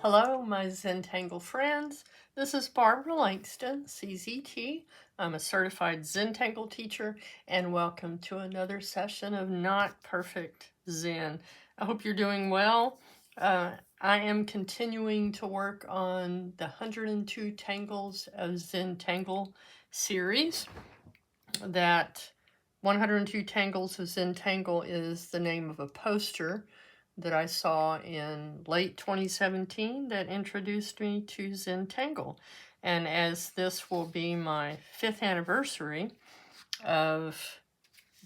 Hello, my Zentangle friends. This is Barbara Langston, CZT. I'm a certified Zentangle teacher, and welcome to another session of Not Perfect Zen. I hope you're doing well. I am continuing to work on the 102 Tangles of Zentangle series. That 102 Tangles of Zentangle is the name of a poster that I saw in late 2017 that introduced me to Zentangle. And as this will be my 5th anniversary of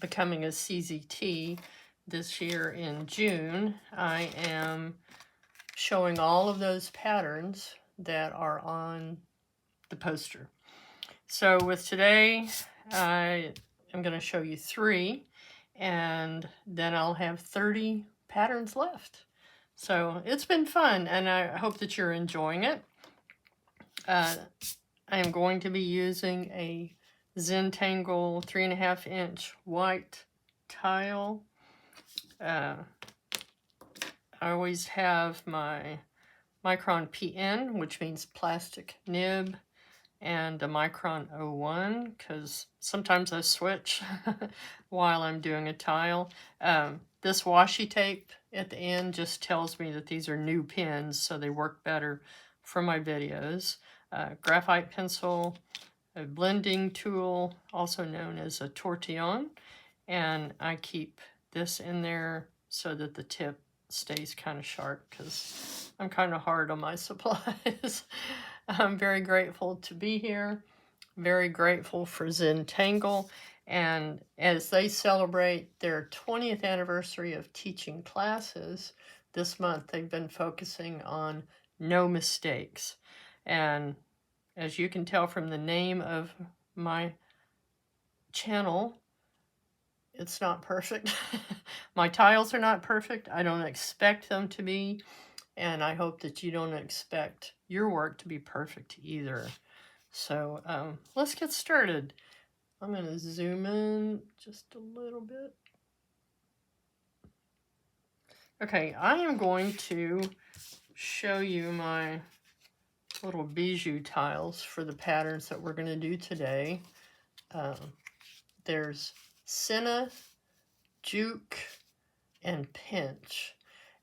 becoming a CZT this year in June, I am showing all of those patterns that are on the poster. So with today, I am going to show you 3, and then I'll have 30 patterns left. So it's been fun, and I hope that you're enjoying it. I am going to be using a Zentangle 3.5-inch white tile. I always have my Micron PN, which means plastic nib, and a Micron 01, because sometimes I switch while I'm doing a tile. This washi tape at the end just tells me that these are new pins, so they work better for my videos. Graphite pencil, a blending tool, also known as a tortillon, and I keep this in there so that the tip stays kind of sharp, because I'm kind of hard on my supplies. I'm very grateful to be here, very grateful for Zentangle, and as they celebrate their 20th anniversary of teaching classes, this month they've been focusing on no mistakes. And as you can tell from the name of my channel, it's not perfect. My tiles are not perfect. I don't expect them to be. And I hope that you don't expect your work to be perfect either. So let's get started. I'm going to zoom in just a little bit. Okay, I am going to show you my little Bijou tiles for the patterns that we're going to do today. There's Scena, Juke, and Pinch.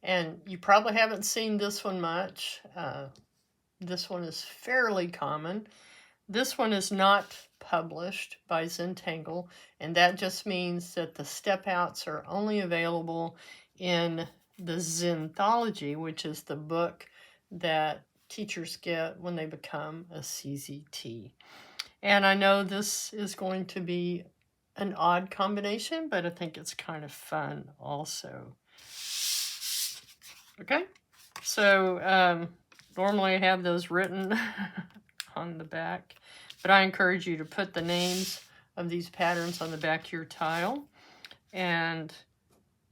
And you probably haven't seen this one much. This one is fairly common. This one is not published by Zentangle, and that just means that the step outs are only available in the Zenthology, which is the book that teachers get when they become a CZT. And I know this is going to be an odd combination, but I think it's kind of fun also. Okay, so normally I have those written on the back, but I encourage you to put the names of these patterns on the back of your tile. And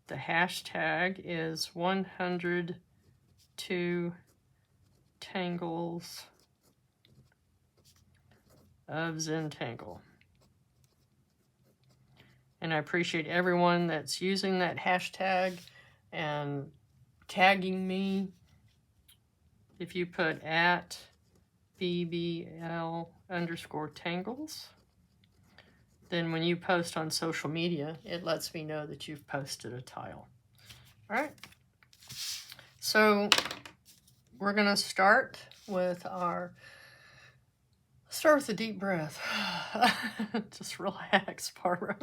the hashtag is 102 Tangles of Zentangle. And I appreciate everyone that's using that hashtag and tagging me. If you put at BBL_Tangles, then when you post on social media, it lets me know that you've posted a tile. All right. So we're going to start with a deep breath. Just relax, Barbara.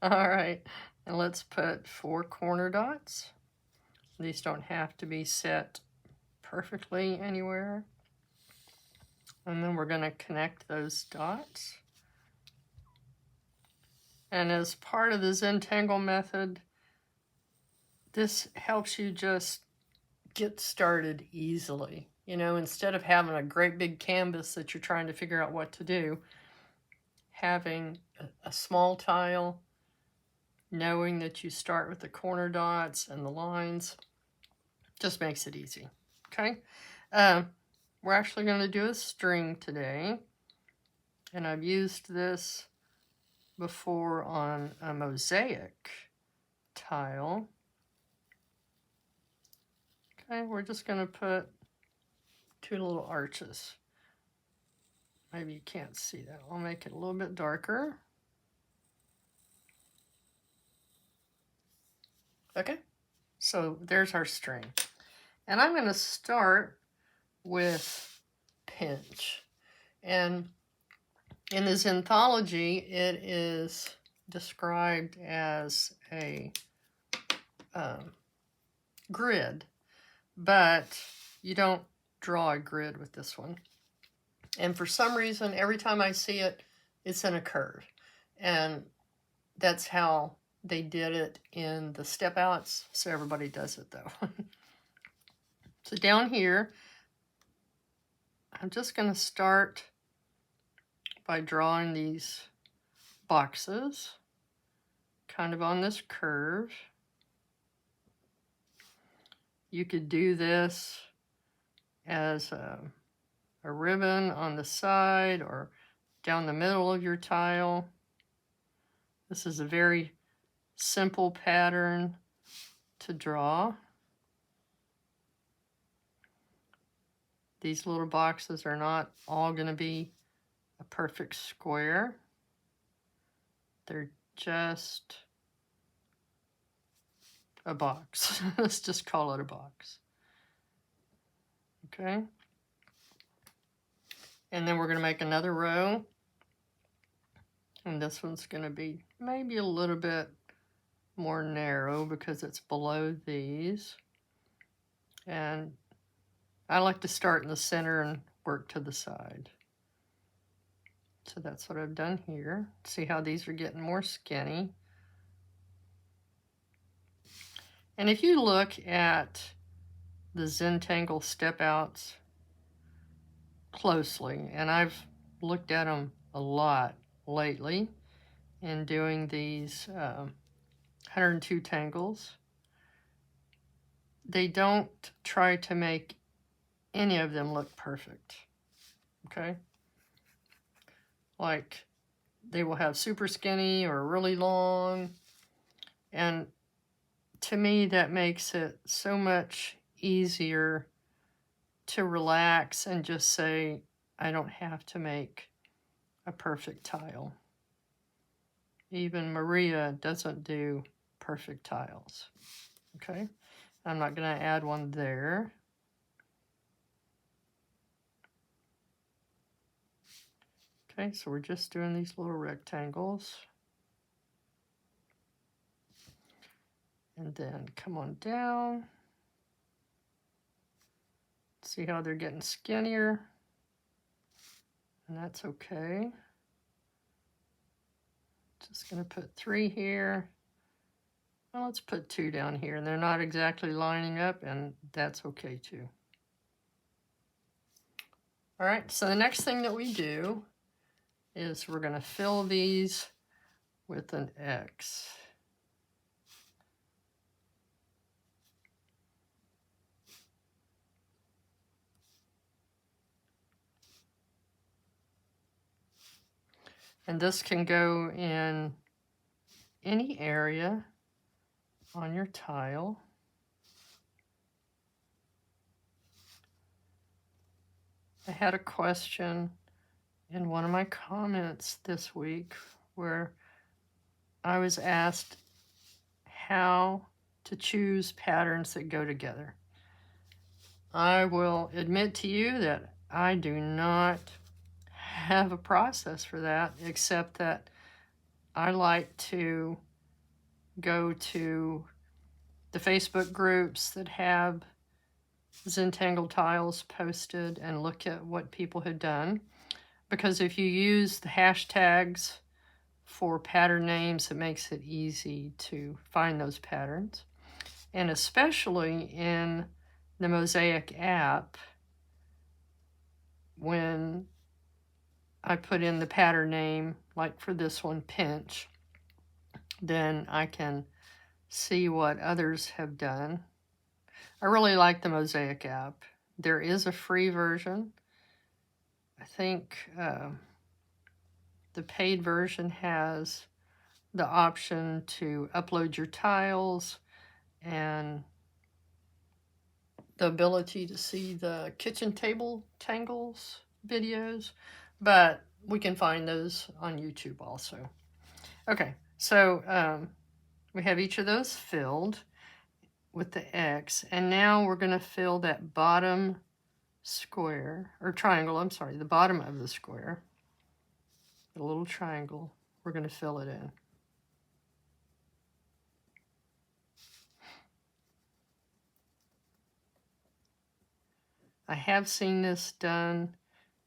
All right. And let's put 4 corner dots. These don't have to be set perfectly anywhere. And then we're going to connect those dots. And as part of the Zentangle method, this helps you just get started easily. You know, instead of having a great big canvas that you're trying to figure out what to do, having a small tile, knowing that you start with the corner dots and the lines, just makes it easy. Okay? We're actually going to do a string today, and I've used this before on a mosaic tile. Okay, we're just going to put two little arches. Maybe you can't see that. I'll make it a little bit darker. Okay, so there's our string. And I'm going to start with pinch. And in the Zenthology, it is described as a grid, but you don't draw a grid with this one. And for some reason, every time I see it, it's in a curve. And that's how they did it in the step outs, so everybody does it though. So down here, I'm just going to start by drawing these boxes kind of on this curve. You could do this as a ribbon on the side or down the middle of your tile. This is a very simple pattern to draw. These little boxes are not all going to be a perfect square. They're just a box. Let's just call it a box. Okay. And then we're going to make another row. And this one's going to be maybe a little bit more narrow because it's below these. And I like to start in the center and work to the side. So that's what I've done here. See how these are getting more skinny. And if you look at the Zentangle step outs closely, and I've looked at them a lot lately in doing these 102 tangles, they don't try to make any of them look perfect, okay? Like, they will have super skinny or really long, and to me that makes it so much easier to relax and just say, I don't have to make a perfect tile. Even Maria doesn't do perfect tiles, okay? I'm not going to add one there. Okay, so we're just doing these little rectangles. And then come on down. See how they're getting skinnier? And that's okay. Just going to put 3 here. Well, let's put 2 down here. And they're not exactly lining up, and that's okay too. All right, so the next thing that we do is we're going to fill these with an X. And this can go in any area on your tile. I had a question in one of my comments this week where I was asked how to choose patterns that go together. I will admit to you that I do not have a process for that, except that I like to go to the Facebook groups that have Zentangle tiles posted and look at what people have done. Because if you use the hashtags for pattern names, it makes it easy to find those patterns. And especially in the Mosaic app, when I put in the pattern name, like for this one, Pinch, then I can see what others have done. I really like the Mosaic app. There is a free version. I think the paid version has the option to upload your tiles and the ability to see the kitchen table tangles videos, but we can find those on YouTube also. Okay, so we have each of those filled with the X, and now we're going to fill that bottom square, or triangle, I'm sorry, the bottom of the square, the little triangle, we're going to fill it in. I have seen this done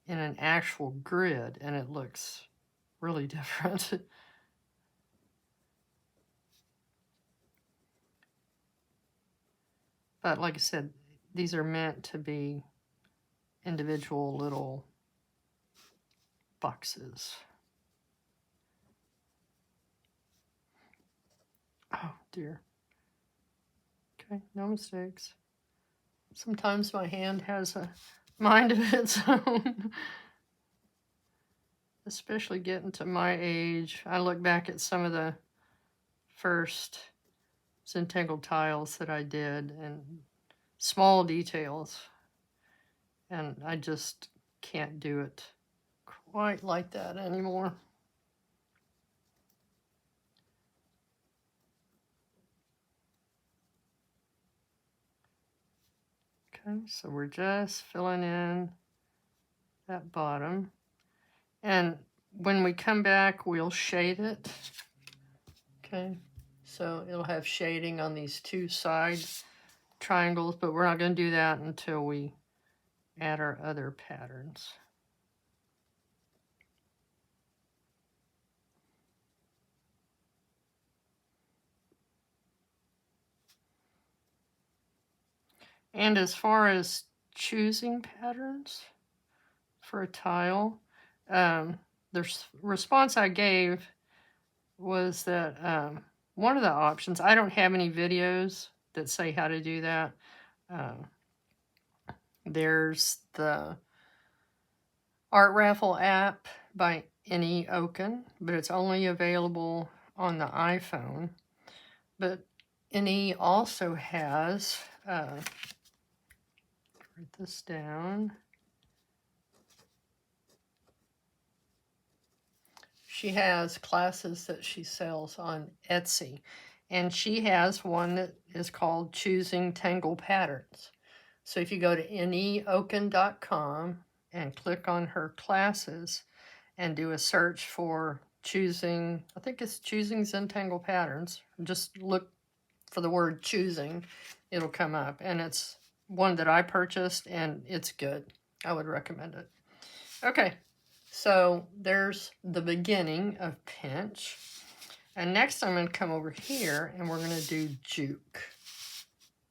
in an actual grid, and it looks really different. But like I said, these are meant to be individual little boxes. Oh dear. Okay, no mistakes. Sometimes my hand has a mind of its own. Especially getting to my age. I look back at some of the first Zentangle tiles that I did, and small details, and I just can't do it quite like that anymore. Okay, so we're just filling in that bottom, and when we come back we'll shade it. Okay, so it'll have shading on these two side triangles, but we're not going to do that until we add our other patterns. And as far as choosing patterns for a tile, the response I gave was that one of the options, I don't have any videos that say how to do that. There's the Art Raffle app by N.E. Oken, but it's only available on the iPhone. But N.E. also has, write this down. She has classes that she sells on Etsy, and she has one that is called Choosing Tangle Patterns. So if you go to neoken.com and click on her classes and do a search for choosing, I think it's Choosing Zentangle Patterns, just look for the word choosing, it'll come up, and it's one that I purchased, and it's good. I would recommend it. Okay. So there's the beginning of Pinch. And next I'm going to come over here and we're going to do Juke.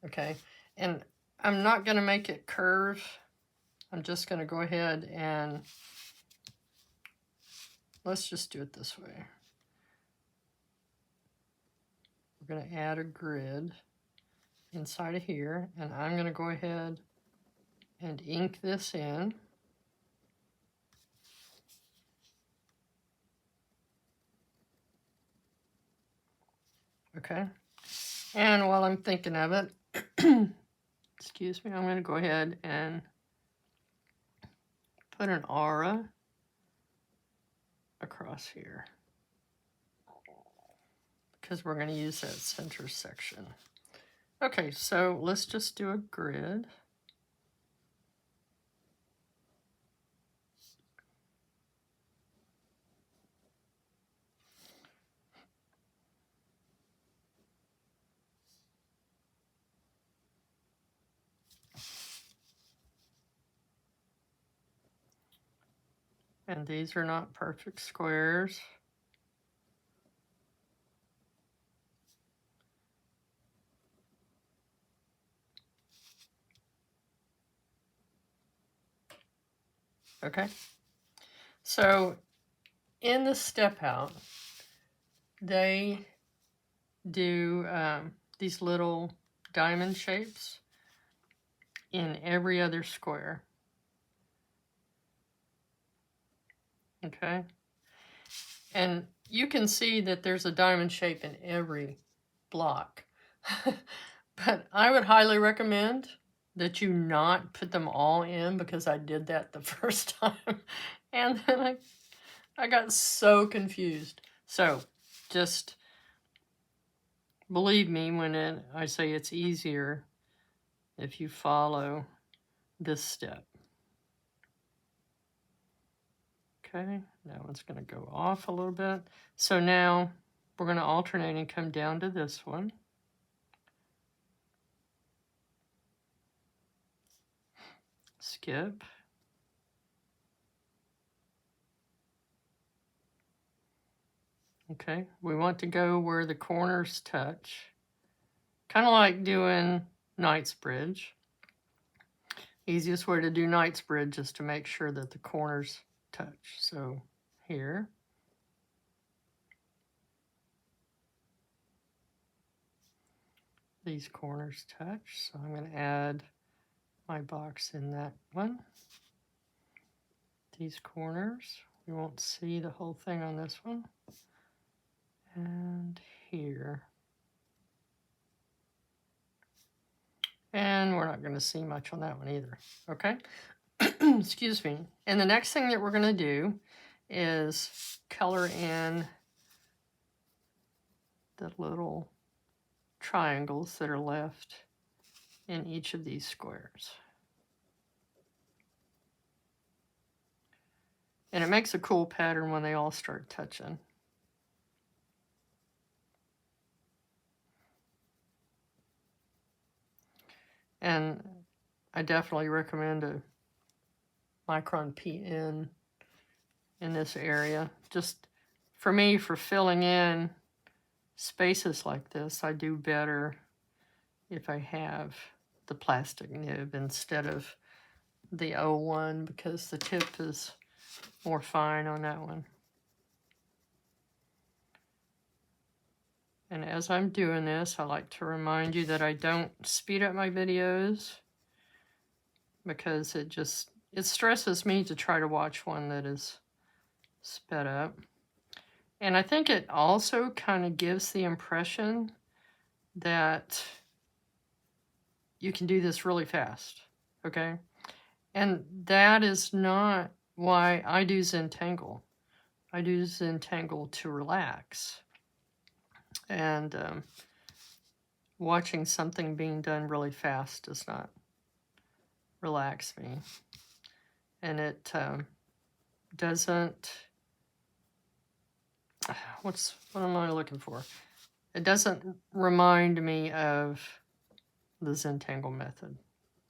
Okay. And I'm not going to make it curve. I'm just going to go ahead and let's just do it this way. We're going to add a grid inside of here, and I'm going to go ahead and ink this in. Okay, and while I'm thinking of it, excuse me, I'm going to go ahead and put an aura across here because we're going to use that center section. Okay, so let's just do a grid. And these are not perfect squares. Okay. So in the step out, they do these little diamond shapes in every other square. Okay. And you can see that there's a diamond shape in every block. But I would highly recommend that you not put them all in, because I did that the first time. And then I got so confused. So just believe me when I say it's easier if you follow this step. Okay, that one's going to go off a little bit. So now we're going to alternate and come down to this one. Skip. Okay, we want to go where the corners touch. Kind of like doing Knight's Bridge. Easiest way to do Knight's Bridge is to make sure that the corners touch. So here. These corners touch, so I'm going to add my box in that one. These corners, we won't see the whole thing on this one. And here. And we're not going to see much on that one either, okay? Excuse me. And the next thing that we're going to do is color in the little triangles that are left in each of these squares. And it makes a cool pattern when they all start touching. And I definitely recommend a micron PN in this area. Just for me, for filling in spaces like this, I do better if I have the plastic nib instead of the O1, because the tip is more fine on that one. And as I'm doing this, I like to remind you that I don't speed up my videos, because it stresses me to try to watch one that is sped up. And I think it also kind of gives the impression that you can do this really fast, okay? And that is not why I do Zentangle. I do Zentangle to relax. And watching something being done really fast does not relax me. And it doesn't, what am I looking for? It doesn't remind me of the Zentangle method,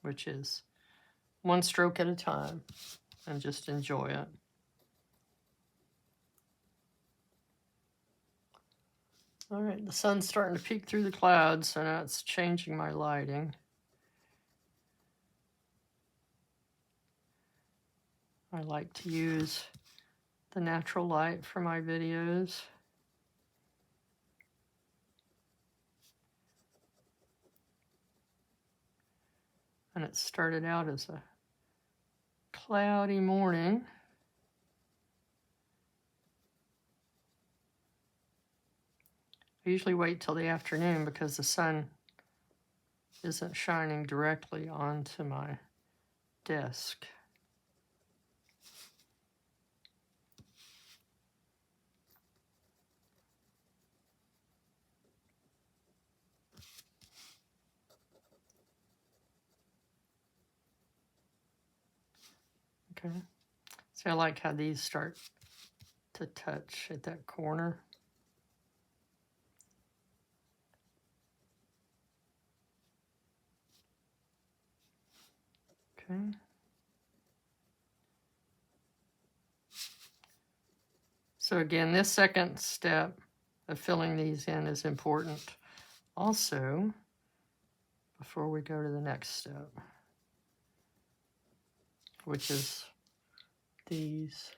which is one stroke at a time and just enjoy it. All right, the sun's starting to peek through the clouds, so now it's changing my lighting. I like to use the natural light for my videos. And it started out as a cloudy morning. I usually wait till the afternoon because the sun isn't shining directly onto my desk. Okay, so I like how these start to touch at that corner. Okay. So again, this second step of filling these in is important also before we go to the next step, which is these.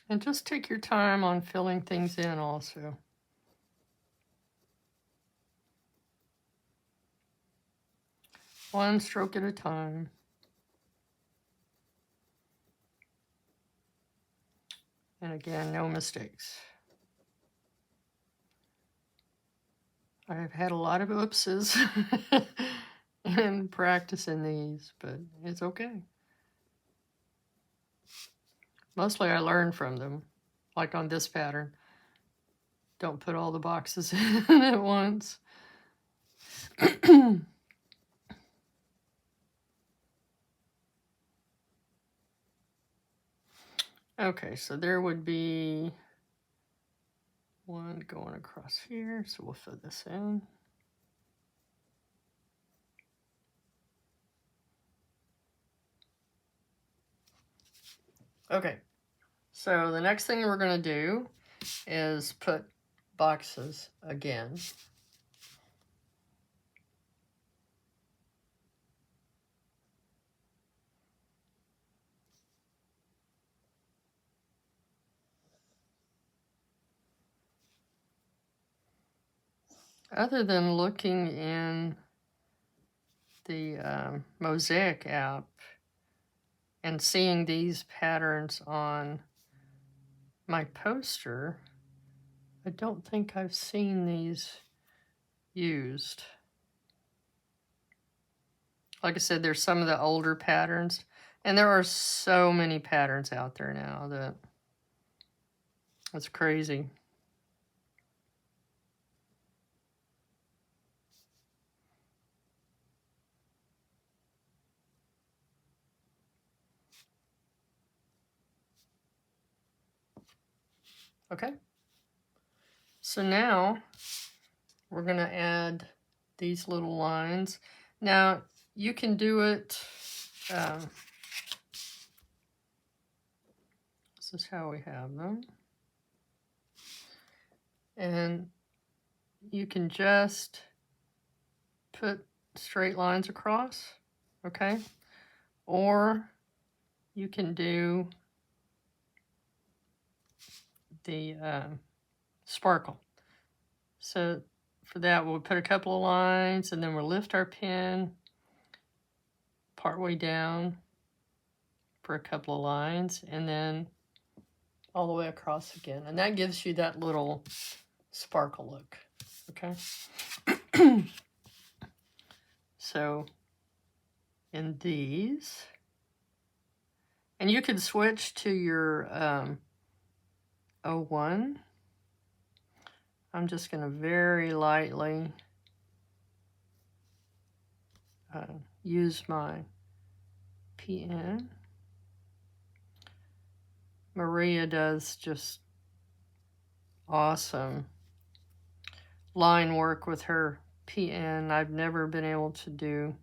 And just take your time on filling things in also. One stroke at a time. And again, no mistakes. I've had a lot of oopses in practicing these, but it's okay. Mostly I learn from them, like on this pattern. Don't put all the boxes in at once. Okay, so there would be one going across here, so we'll fill this in. Okay, so the next thing we're going to do is put boxes again. Other than looking in the Mosaic app and seeing these patterns on my poster, I don't think I've seen these used. Like I said, there's some of the older patterns, and there are so many patterns out there now that it's crazy. Okay, so now we're going to add these little lines. Now you can do it, this is how we have them, and you can just put straight lines across, okay, or you can do the sparkle. So for that, we'll put a couple of lines, and then we'll lift our pen partway down for a couple of lines, and then all the way across again. And that gives you that little sparkle look, okay? So in these, and you can switch to your 01. I'm just going to very lightly use my pen. Maria does just awesome line work with her pen. I've never been able to do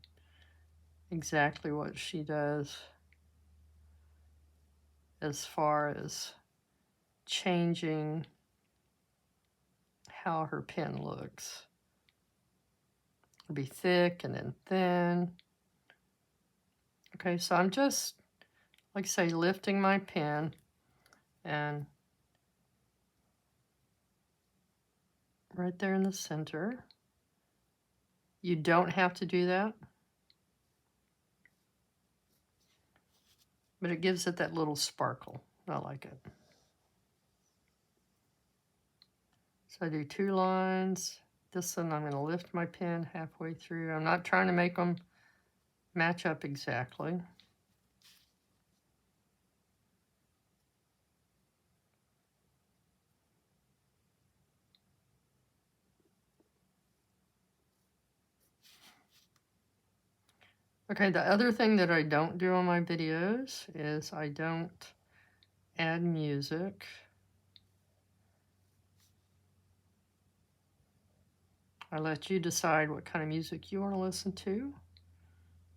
exactly what she does as far as changing how her pen looks. It'll be thick and then thin. Okay, so I'm just, like I say, lifting my pen and right there in the center. You don't have to do that, but it gives it that little sparkle. I like it. So I do 2 lines. This one I'm going to lift my pen halfway through. I'm not trying to make them match up exactly. Okay, the other thing that I don't do on my videos is I don't add music. I let you decide what kind of music you want to listen to,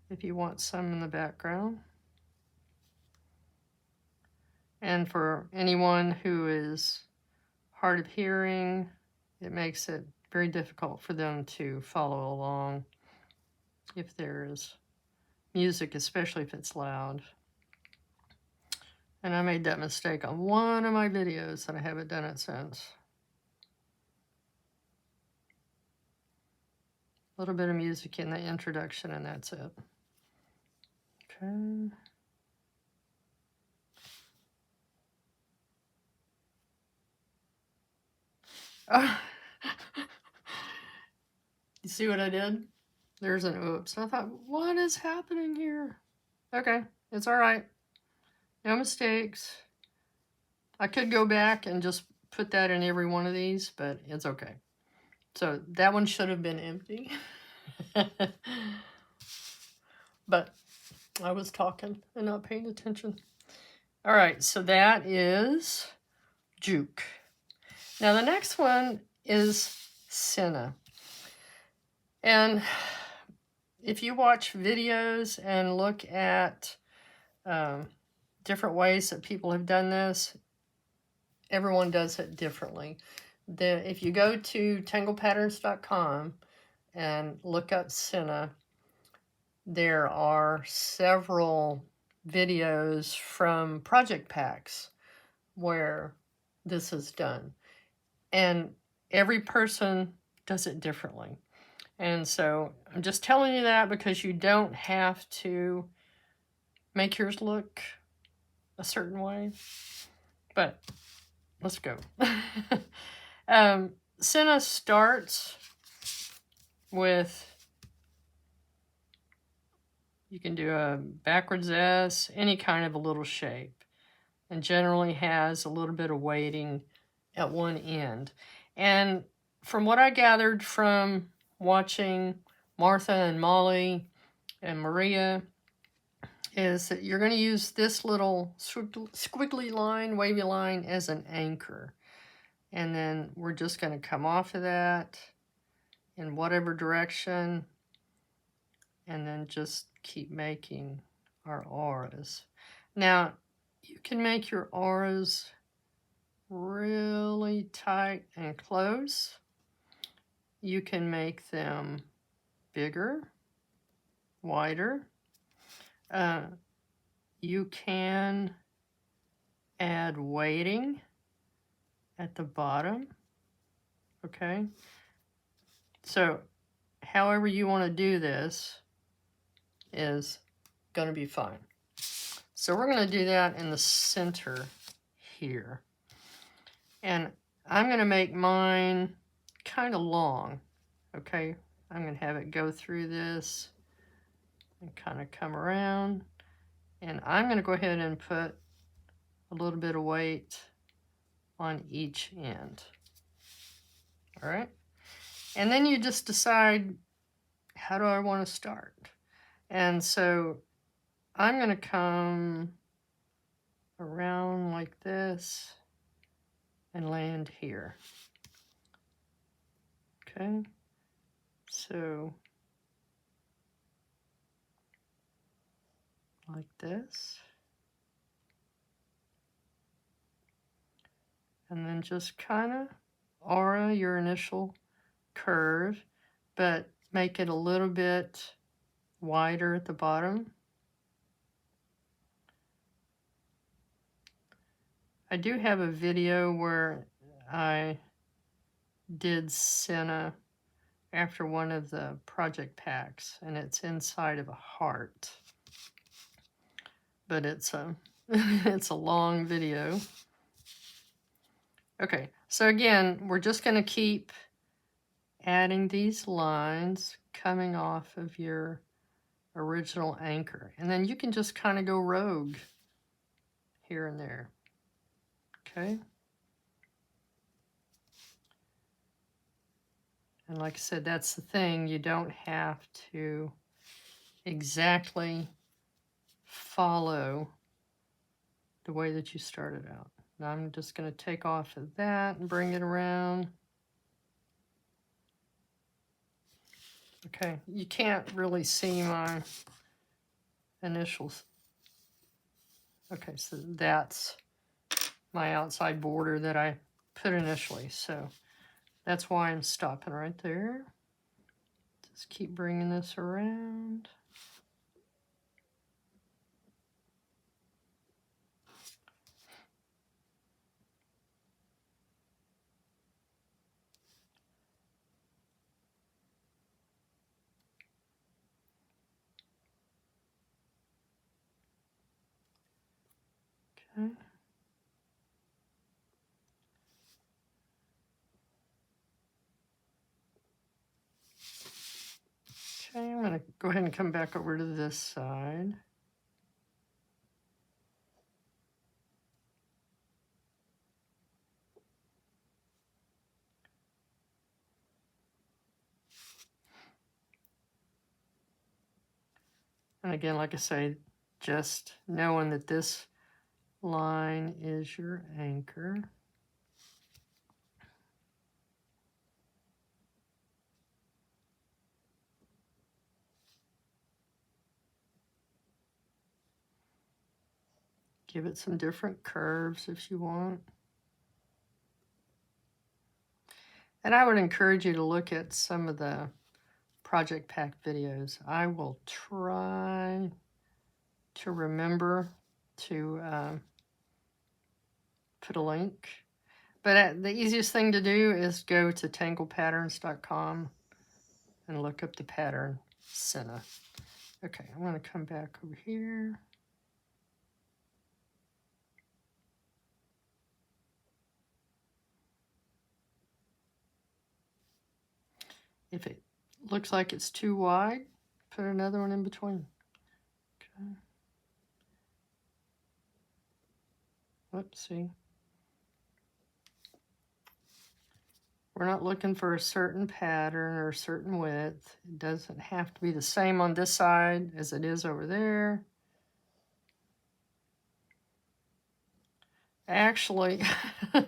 if you want some in the background. And for anyone who is hard of hearing, it makes it very difficult for them to follow along if there is music, especially if it's loud. And I made that mistake on one of my videos, and I haven't done it since. A little bit of music in the introduction, and that's it. Okay. Oh. You see what I did? There's an oops. I thought, what is happening here? Okay, it's all right. No mistakes. I could go back and just put that in every one of these, but it's okay. So that one should have been empty. But I was talking and not paying attention. All right, so that is Juke. Now the next one is Scena. And if you watch videos and look at different ways that people have done this, everyone does it differently. If you go to tanglepatterns.com and look up Scena, there are several videos from project packs where this is done. And every person does it differently. And so I'm just telling you that because you don't have to make yours look a certain way. But let's go. Scena starts with, you can do a backwards S, any kind of a little shape, and generally has a little bit of weighting at one end. And from what I gathered from watching Martha and Molly and Maria, is that you're going to use this little squiggly line, wavy line, as an anchor. And then we're just going to come off of that in whatever direction, and then just keep making our auras. Now, you can make your auras really tight and close. You can make them bigger, wider. You can add weighting at the bottom. Okay? So, however you want to do this is going to be fine. So we're going to do that in the center here. And I'm going to make mine kind of long. Okay? I'm going to have it go through this and kind of come around. And I'm going to go ahead and put a little bit of weight on each end. All right? And then you just decide, how do I want to start? And so I'm going to come around like this and land here. Okay? So like this. And then just kind of aura your initial curve, but make it a little bit wider at the bottom. I do have a video where I did Scena after one of the project packs, and it's inside of a heart. But it's a, it's a long video. Okay, so again, we're just going to keep adding these lines coming off of your original anchor. And then you can just kind of go rogue here and there. Okay? And like I said, that's the thing. You don't have to exactly follow the way that you started out. Now I'm just going to take off of that and bring it around. Okay, you can't really see my initials. Okay, so that's my outside border that I put initially. So that's why I'm stopping right there. Just keep bringing this around. Okay. Okay, I'm going to go ahead and come back over to this side. And again, like I say, just knowing that this line is your anchor. Give it some different curves if you want. And I would encourage you to look at some of the Project Pack videos. I will try to remember to put a link. But the easiest thing to do is go to tanglepatterns.com and look up the pattern Scena. Okay, I'm going to come back over here. If it looks like it's too wide, put another one in between. Okay. Let's see. We're not looking for a certain pattern or a certain width. It doesn't have to be the same on this side as it is over there. Actually, I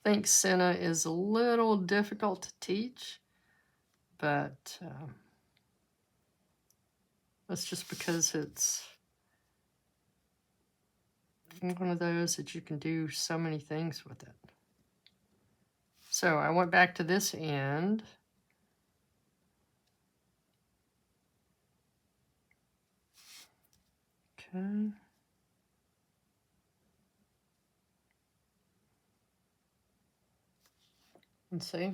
think Scena is a little difficult to teach, but that's just because it's one of those that you can do so many things with it. So I went back to this end. Okay. And see,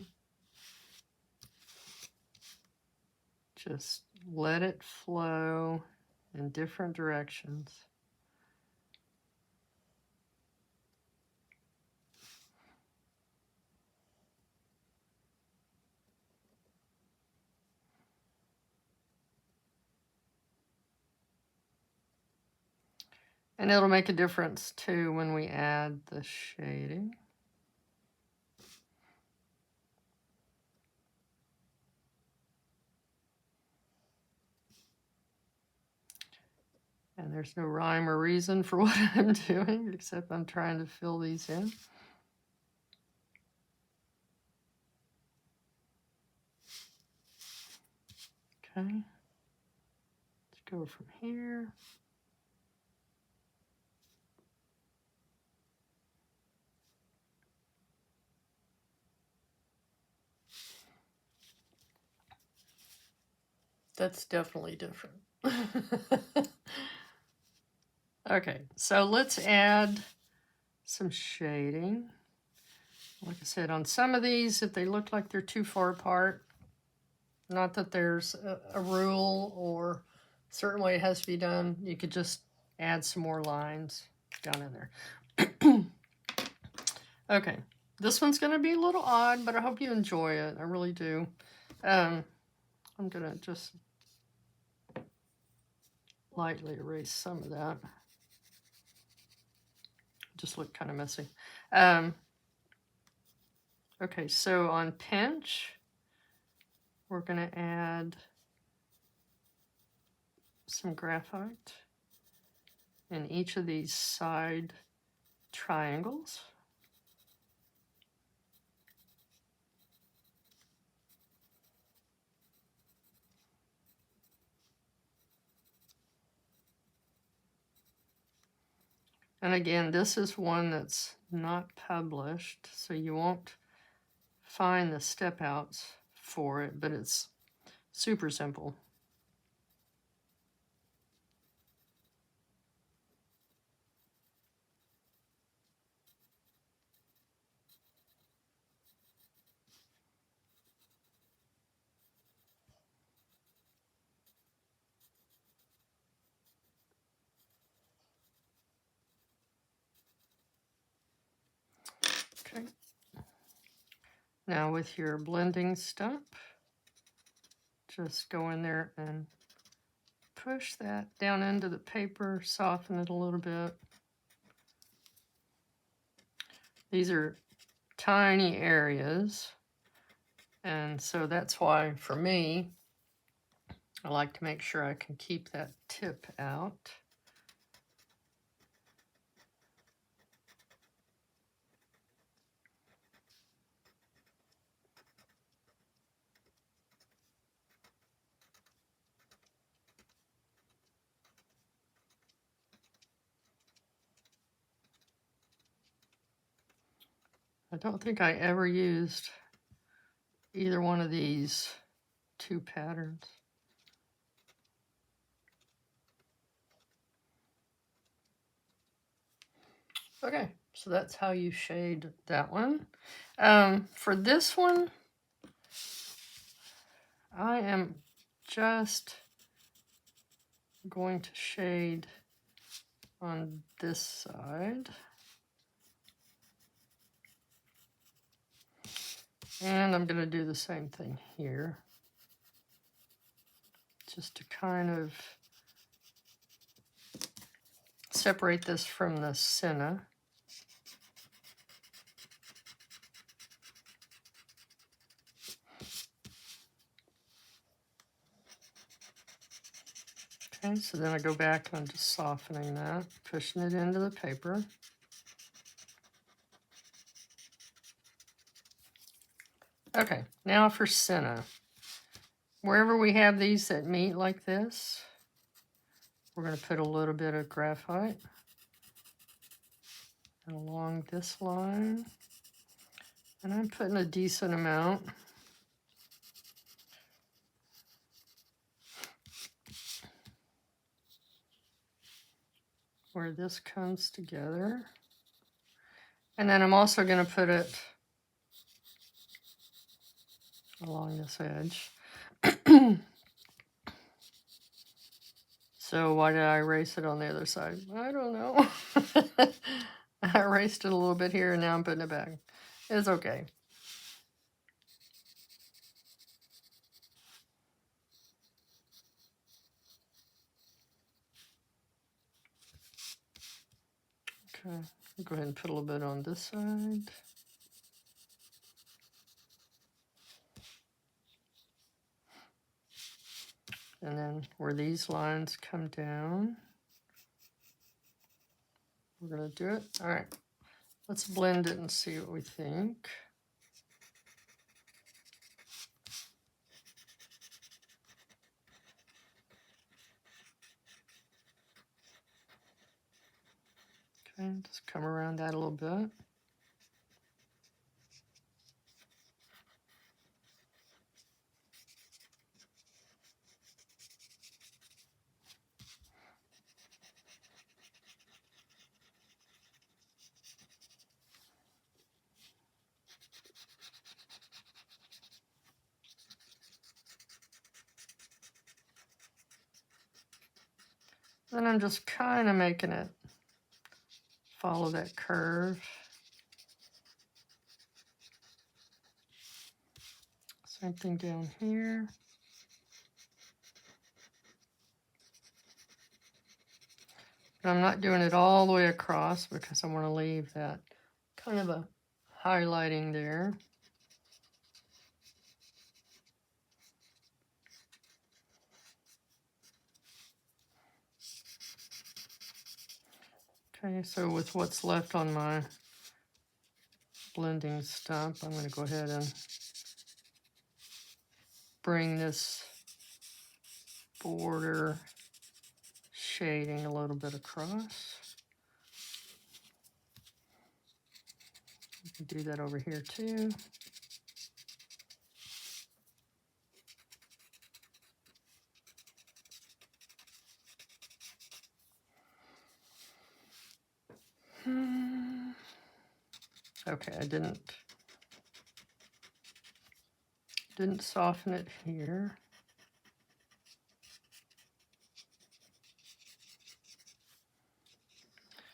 just let it flow in different directions. And it'll make a difference too when we add the shading. And there's no rhyme or reason for what I'm doing, except I'm trying to fill these in. Okay. Let's go from here. That's definitely different. Okay, so let's add some shading. Like I said, on some of these, if they look like they're too far apart, not that there's a rule or a certain way it has to be done, you could just add some more lines down in there. Okay, this one's going to be a little odd, but I hope you enjoy it. I really do. I'm going to just lightly erase some of that. Just look kind of messy. Okay, so on Pinch, we're going to add some graphite in each of these side triangles. And again, this is one that's not published, so you won't find the step outs for it, but it's super simple. Now with your blending stump, just go in there and push that down into the paper, soften it a little bit. These are tiny areas, and so that's why, for me, I like to make sure I can keep that tip out. I don't think I ever used either one of these two patterns. Okay, so that's how you shade that one. For this one, I am just going to shade on this side. And I'm going to do the same thing here, just to kind of separate this from the Scena. Okay, so then I go back and I'm just softening that, pushing it into the paper. Okay, now for Scena. Wherever we have these that meet like this, we're going to put a little bit of graphite. And along this line, and I'm putting a decent amount. Where this comes together. And then I'm also going to put it along this edge. So why did I erase it on the other side? I don't know. I erased it a little bit here and now I'm putting it back. It's okay. Okay, I'll go ahead and put a little bit on this side. And then where these lines come down, we're going to do it. All right, let's blend it and see what we think. Okay, just come around that a little bit. Then I'm just kind of making it follow that curve. Same thing down here. But I'm not doing it all the way across because I want to leave that kind of a highlighting there. Okay, so with what's left on my blending stump, I'm going to go ahead and bring this border shading a little bit across. You can do that over here too. Okay, I didn't soften it here.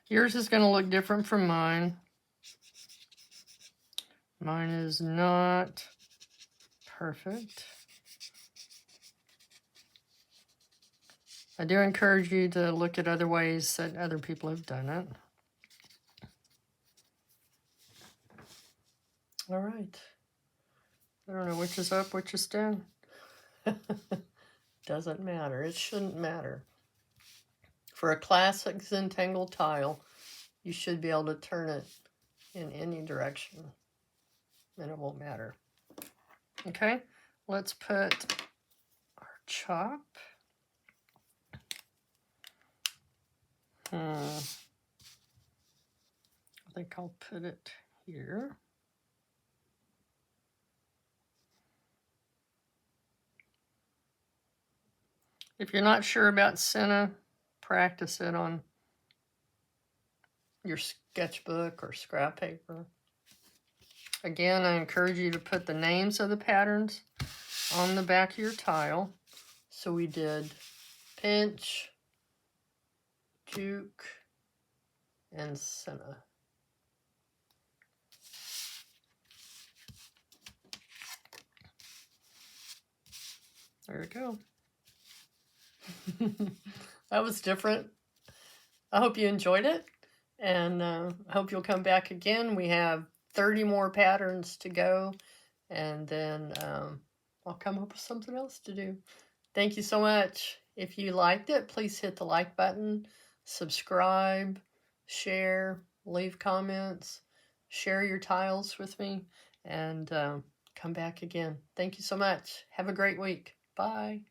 Yours is going to look different from mine. Mine is not perfect. I do encourage you to look at other ways that other people have done it. All right. I don't know which is up, which is down. Doesn't matter. It shouldn't matter. For a classic Zentangle tile, you should be able to turn it in any direction, and it won't matter. Okay, let's put our chop. I think I'll put it here. If you're not sure about Scena, practice it on your sketchbook or scrap paper. Again, I encourage you to put the names of the patterns on the back of your tile. So we did Pinch, Juke, and Scena. There we go. That was different. I hope you enjoyed it, and I hope you'll come back again. We have 30 more patterns to go, and then I'll come up with something else to do. Thank you so much. If you liked it, please hit the like button, subscribe, share, leave comments, share your tiles with me, and come back again. Thank you so much. Have a great week. Bye.